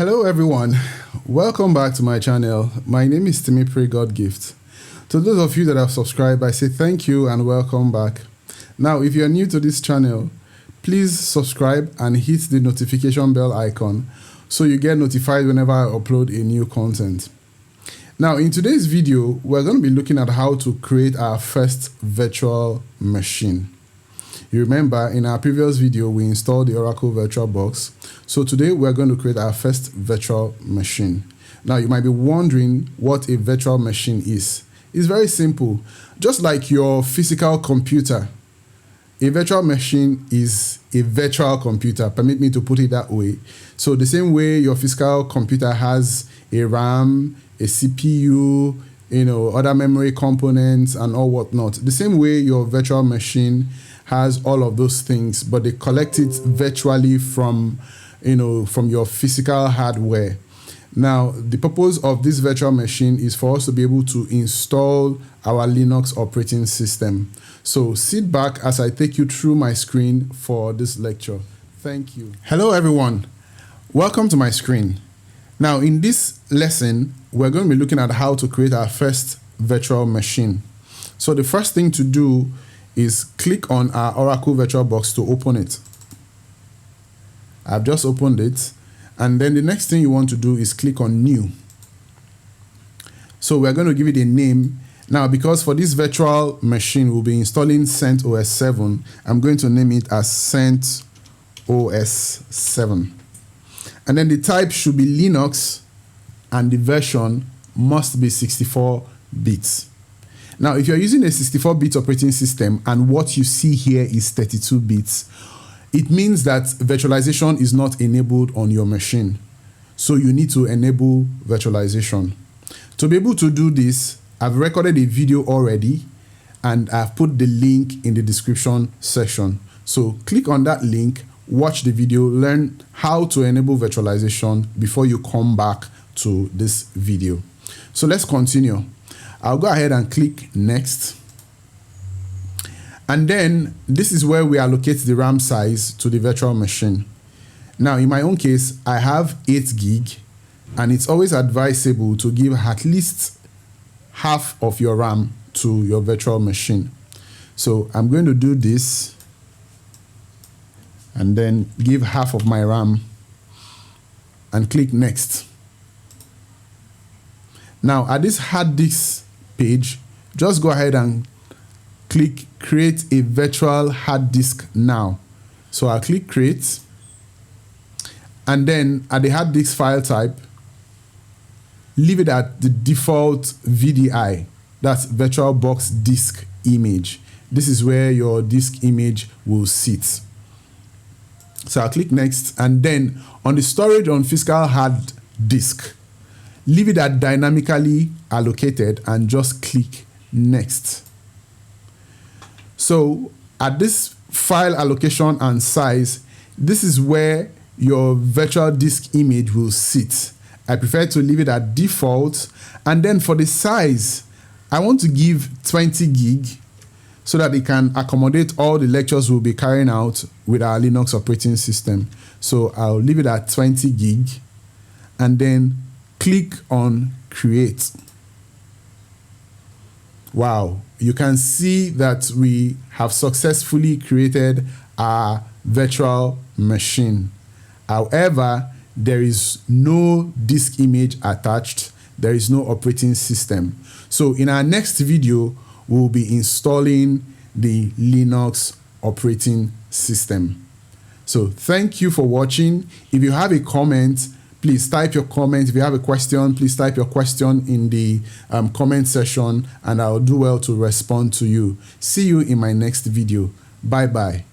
Hello everyone, welcome back to my channel. My name is Timmy Pray God Gift. To those of you that have subscribed, I say thank you and welcome back. Now, if you are new to this channel, please subscribe and hit the notification bell icon so you get notified whenever I upload a new content. Now, in today's video, we're going to be looking at how to create our first virtual machine. You remember in our previous video, we installed the Oracle VirtualBox. So today we're going to create our first virtual machine. Now you might be wondering what a virtual machine is. It's very simple. Just like your physical computer, a virtual machine is a virtual computer. Permit me to put it that way. So the same way your physical computer has a RAM, a CPU, other memory components and all whatnot. The same way your virtual machine has all of those things, but they collect it virtually from your physical hardware. Now, the purpose of this virtual machine is for us to be able to install our Linux operating system. So sit back as I take you through my screen for this lecture. Thank you. Hello everyone, welcome to my screen. Now in this lesson, we're going to be looking at how to create our first virtual machine. So the first thing to do is click on our Oracle VirtualBox to open it. I've just opened it, and then the next thing you want to do is click on New. So we're going to give it a name. Now, because for this virtual machine we'll be installing CentOS 7, I'm going to name it as CentOS 7. And then the type should be Linux, and the version must be 64 bits. Now, if you're using a 64-bit operating system and what you see here is 32 bits, it means that virtualization is not enabled on your machine. So you need to enable virtualization. To be able to do this, I've recorded a video already and I've put the link in the description section. So click on that link, watch the video, learn how to enable virtualization before you come back to this video. So let's continue. I'll go ahead and click Next. And then this is where we allocate the RAM size to the virtual machine. Now, in my own case, I have 8 gig, and it's always advisable to give at least half of your RAM to your virtual machine. So I'm going to do this and then give half of my RAM and click Next. Now, at this hard disk page, just go ahead and click Create a Virtual Hard Disk Now. So I'll click Create, and then at the hard disk file type, leave it at the default VDI, that's VirtualBox Disk Image. This is where your disk image will sit. So I'll click Next, and then on the storage on physical hard disk, leave it at dynamically allocated and just click Next. So at this file allocation and size, this is where your virtual disk image will sit. I prefer to leave it at default. And then for the size, I want to give 20 gig so that it can accommodate all the lectures we'll be carrying out with our Linux operating system. So I'll leave it at 20 gig and then click on Create. Wow, you can see that we have successfully created our virtual machine. However, there is no disk image attached. There is no operating system. So in our next video, we'll be installing the Linux operating system. So thank you for watching. If you have a comment, please type your comment. If you have a question, please type your question in the comment section and I'll do well to respond to you. See you in my next video. Bye-bye.